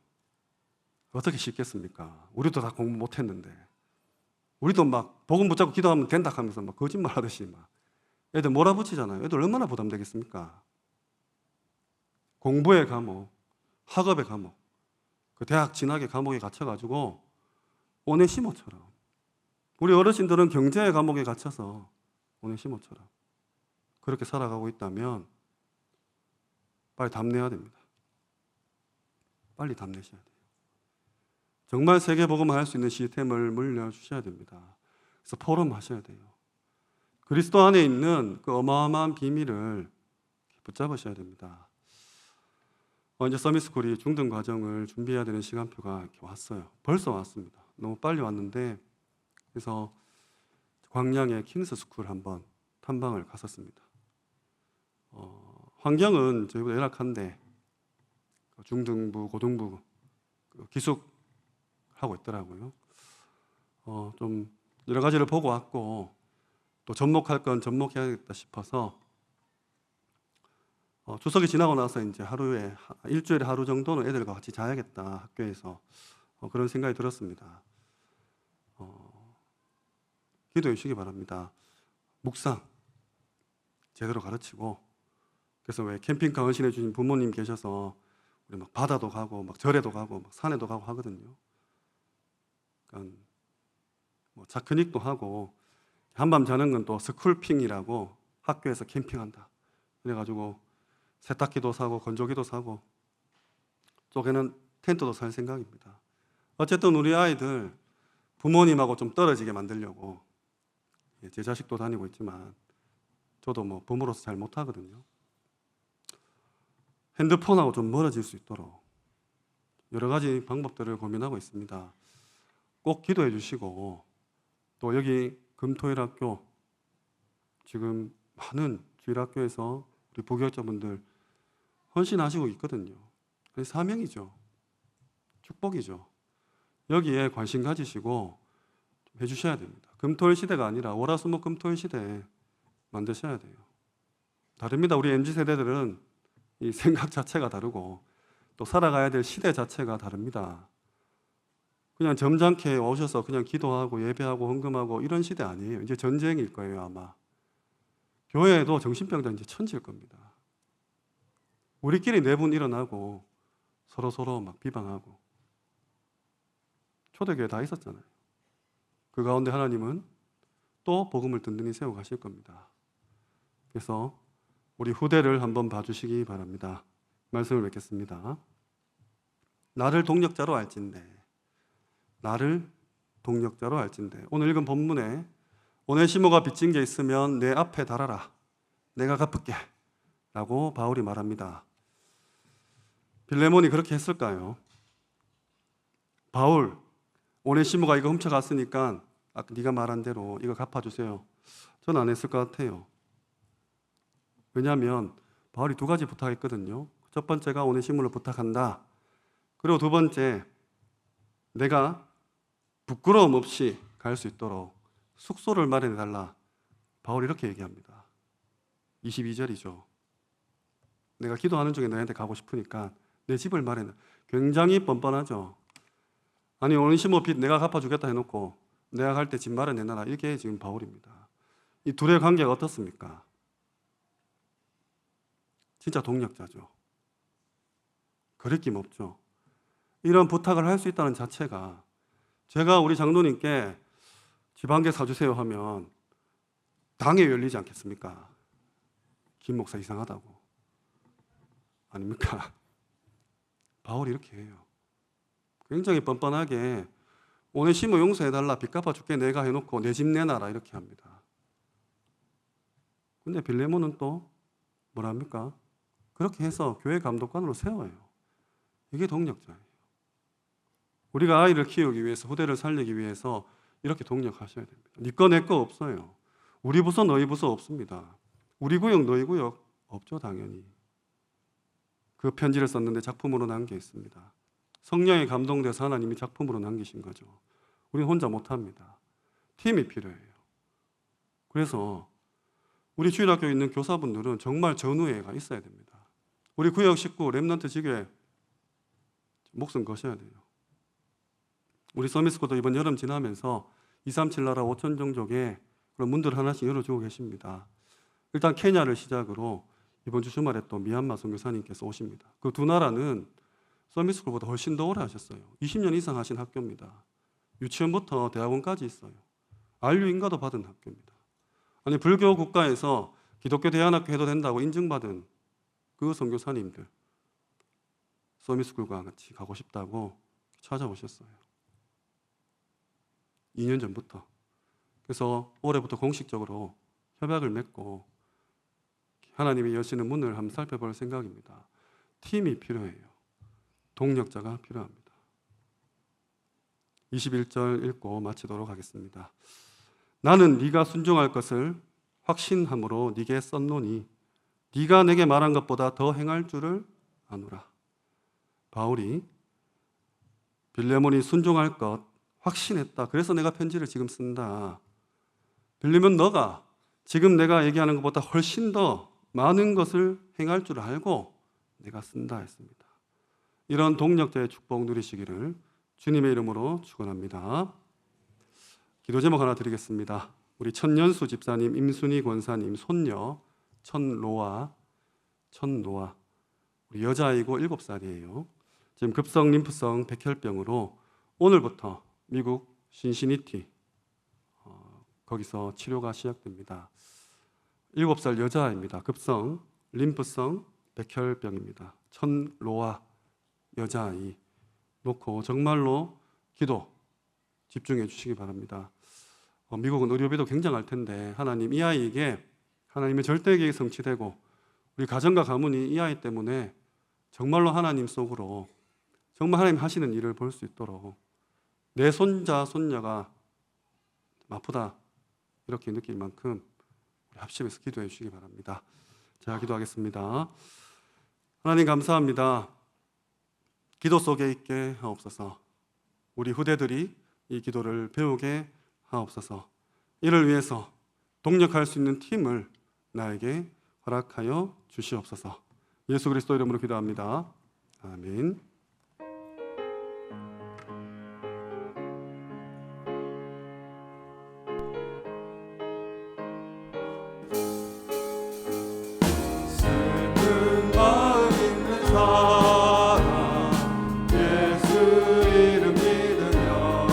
어떻게 쉽겠습니까? 우리도 다 공부 못했는데. 우리도 막 복음 붙잡고 기도하면 된다 하면서 막 거짓말 하듯이 막 애들 몰아붙이잖아요. 애들 얼마나 부담되겠습니까? 공부의 감옥, 학업의 감옥, 그 대학 진학의 감옥에 갇혀가지고 오네시모처럼, 우리 어르신들은 경제의 감옥에 갇혀서 오네시모처럼 그렇게 살아가고 있다면 빨리 답내야 됩니다. 빨리 답내셔야 돼요. 정말 세계복음을 할 수 있는 시스템을 물려주셔야 됩니다. 그래서 포럼 하셔야 돼요. 그리스도 안에 있는 그 어마어마한 비밀을 붙잡으셔야 됩니다. 이제 서밋스쿨이 중등 과정을 준비해야 되는 시간표가 이렇게 왔어요. 벌써 왔습니다. 너무 빨리 왔는데, 그래서 광양의 킹스스쿨 한번 탐방을 갔었습니다. 환경은 저희보다 열악한데 중등부, 고등부 기숙하고 있더라고요. 좀 여러 가지를 보고 왔고, 또 접목할 건 접목해야겠다 싶어서 추석이 지나고 나서 이제 하루에 일주일에 하루 정도는 애들과 같이 자야겠다, 학교에서 그런 생각이 들었습니다. 기도해 주시기 바랍니다. 묵상 제대로 가르치고, 그래서 왜 캠핑카 헌신해 주신 부모님 계셔서 우리 막 바다도 가고 막 절에도 가고 막 산에도 가고 하거든요. 그러니까 뭐 자크닉도 하고, 한밤 자는 건 또 스쿨핑이라고 학교에서 캠핑한다. 그래가지고 세탁기도 사고 건조기도 사고 쪽에는 텐트도 살 생각입니다. 어쨌든 우리 아이들 부모님하고 좀 떨어지게 만들려고, 제 자식도 다니고 있지만 저도 뭐 부모로서 잘 못하거든요. 핸드폰하고 좀 멀어질 수 있도록 여러 가지 방법들을 고민하고 있습니다. 꼭 기도해 주시고, 또 여기 금토일학교 지금 많은 주일학교에서 우리 부교육자분들 헌신하시고 있거든요. 사명이죠. 축복이죠. 여기에 관심 가지시고 해주셔야 됩니다. 금토일 시대가 아니라 월화수목 금토일 시대에 만드셔야 돼요. 다릅니다. 우리 MZ세대들은 이 생각 자체가 다르고 또 살아가야 될 시대 자체가 다릅니다. 그냥 점잖게 오셔서 그냥 기도하고 예배하고 헌금하고 이런 시대 아니에요. 이제 전쟁일 거예요, 아마. 교회에도 정신병자 이제 천지일 겁니다. 우리끼리 내분 일어나고 서로 막 비방하고. 초대교회 다 있었잖아요. 그 가운데 하나님은 또 복음을 든든히 세워 가실 겁니다. 그래서 우리 후대를 한번 봐주시기 바랍니다. 말씀을 맺겠습니다. 나를 동력자로 알진대. 나를 동력자로 알진대. 오늘 읽은 본문에 오네시모가 빚진 게 있으면 내 앞에 달아라. 내가 갚을게. 라고 바울이 말합니다. 빌레몬이 그렇게 했을까요? 바울, 오네시모가 이거 훔쳐갔으니까 아까 네가 말한 대로 이거 갚아주세요. 전 안 했을 것 같아요. 왜냐하면 바울이 두 가지 부탁했거든요. 첫 번째가 오네시모를 부탁한다. 그리고 두 번째, 내가 부끄러움 없이 갈 수 있도록 숙소를 마련해달라. 바울이 이렇게 얘기합니다. 22절이죠. 내가 기도하는 중에 너희한테 가고 싶으니까 내 집을 마련해. 굉장히 뻔뻔하죠. 아니 오네시모 빚 내가 갚아주겠다 해놓고 내가 갈 때 집 마련해놔라. 이게 지금 바울입니다. 이 둘의 관계가 어떻습니까? 진짜 동력자죠. 거리낌 없죠. 이런 부탁을 할 수 있다는 자체가 제가 우리 장로님께 집 한 개 사주세요 하면 당에 열리지 않겠습니까? 김 목사 이상하다고. 아닙니까? 바울이 이렇게 해요. 굉장히 뻔뻔하게 오네시모 용서해달라. 빚 갚아줄게 내가 해놓고 내 집 내놔라 이렇게 합니다. 근데 빌레몬은 또 뭐랍니까? 그렇게 해서 교회 감독관으로 세워요. 이게 동력자예요. 우리가 아이를 키우기 위해서 후대를 살리기 위해서 이렇게 동력하셔야 됩니다. 네 거 내 거 없어요. 우리 부서 너희 부서 없습니다. 우리 구역 너희 구역 없죠 당연히. 그 편지를 썼는데 작품으로 남겨 있습니다. 성령에 감동돼서 하나님이 작품으로 남기신 거죠. 우리는 혼자 못합니다. 팀이 필요해요. 그래서 우리 주일학교에 있는 교사분들은 정말 전우회가 있어야 됩니다. 우리 구역 식구 렘넌트 지교회 목숨 거셔야 돼요. 우리 서미스쿨도 이번 여름 지나면서 237 나라 5천 종족에 그런 문들 하나씩 열어주고 계십니다. 일단 케냐를 시작으로 이번 주 주말에 또 미얀마 선교사님께서 오십니다. 그 두 나라는 서미스쿨보다 훨씬 더 오래 하셨어요. 20년 이상 하신 학교입니다. 유치원부터 대학원까지 있어요. 안류 인가도 받은 학교입니다. 아니 불교 국가에서 기독교 대안학교 해도 된다고 인증받은 그 선교사님들 서미스쿨과 같이 가고 싶다고 찾아오셨어요. 2년 전부터. 그래서 올해부터 공식적으로 협약을 맺고 하나님이 여시는 문을 한번 살펴볼 생각입니다. 팀이 필요해요. 동력자가 필요합니다. 21절 읽고 마치도록 하겠습니다. 나는 네가 순종할 것을 확신함으로 네게 썼노니 네가 내게 말한 것보다 더 행할 줄을 아노라. 바울이 빌레몬이 순종할 것 확신했다. 그래서 내가 편지를 지금 쓴다. 빌레몬 너가 지금 내가 얘기하는 것보다 훨씬 더 많은 것을 행할 줄 알고 내가 쓴다 했습니다. 이런 동력자의 축복 누리시기를 주님의 이름으로 축원합니다. 기도 제목 하나 드리겠습니다. 우리 천년수 집사님, 임순희 권사님 손녀 천노아 우리 여자아이고 7살이에요. 지금 급성 림프성 백혈병으로 오늘부터 미국 신시니티 거기서 치료가 시작됩니다. 7살 여자아이입니다. 급성 림프성 백혈병입니다. 천로아 여자아이 놓고 정말로 기도 집중해 주시기 바랍니다. 미국은 의료비도 굉장할 텐데 하나님 이 아이에게 하나님의 절대 계획이 성취되고 우리 가정과 가문이 이 아이 때문에 정말로 하나님 속으로 정말 하나님 하시는 일을 볼 수 있도록 내 손자 손녀가 아프다 이렇게 느낄 만큼 우리 합심해서 기도해 주시기 바랍니다. 제가 기도하겠습니다. 하나님 감사합니다. 기도 속에 있게 하옵소서. 우리 후대들이 이 기도를 배우게 하옵소서. 이를 위해서 동력할 수 있는 팀을 나에게 허락하여 주시옵소서. 예수 그리스도 이름으로 기도합니다. 아멘. 슬픈 마음 있는 사람 예수 이름 믿으며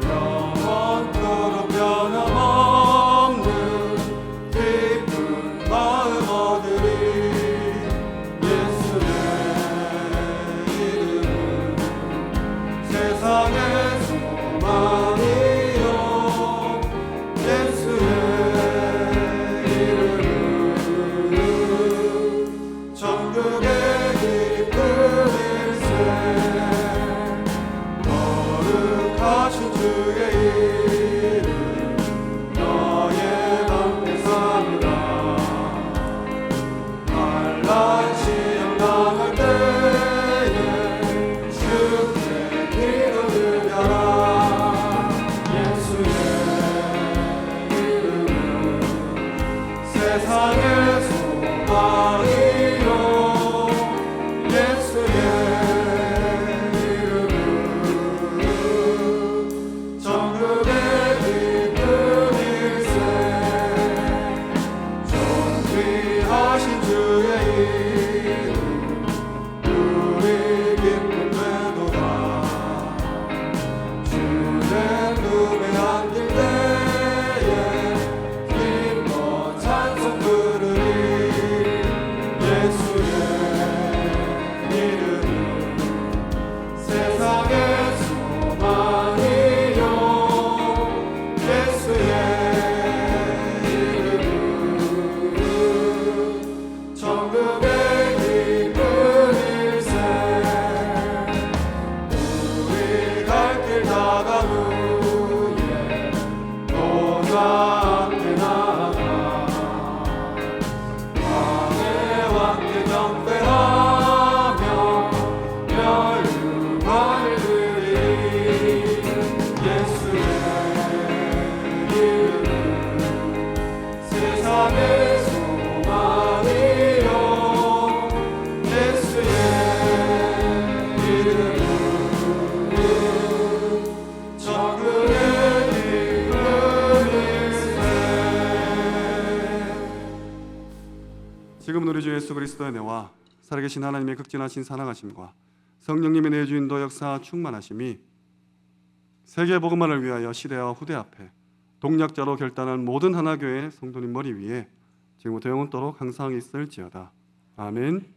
영원토록 변함없는 기쁜 마음 얻으리. 예수의 이름은 세상의 소망이요 예수의 이름은 천국의 기쁜 일세 거룩하신 주의 이름 너의 방패 삼으라. 환란 시험 당할 때에 주께 기도 드려라. 예수의 이름은 세상의 소망이요 예수의 이름은 천국의 기쁜 일세 존귀하신 주의 이름 우리 기쁨 되도다. 주의 품에 안길 때에 기뻐 찬송 부르리. 예수의 이름은 세상의 소망이요 예수의 이름은 천국의 기쁜 일세 우리 갈 길 다가온 후에 보좌 앞에 나가 왕의 왕께 경배하며 멸류관을 드리리. 예수의 이름은 세상의 소망이요 예수의 이름은 천국의 기쁜 일세. 지금은 우리 주 예수 그리스도의 은혜와 살아계신 하나님의 극진하신 사랑하심과 성령님의 내주 인도 역사 충만하심이 세계 복음화를 위하여 시대와 후대 앞에 동력자로 결단한 모든 하나교회 성도님 머리 위에 지금부터 영원토록 항상 있을지어다. 아멘.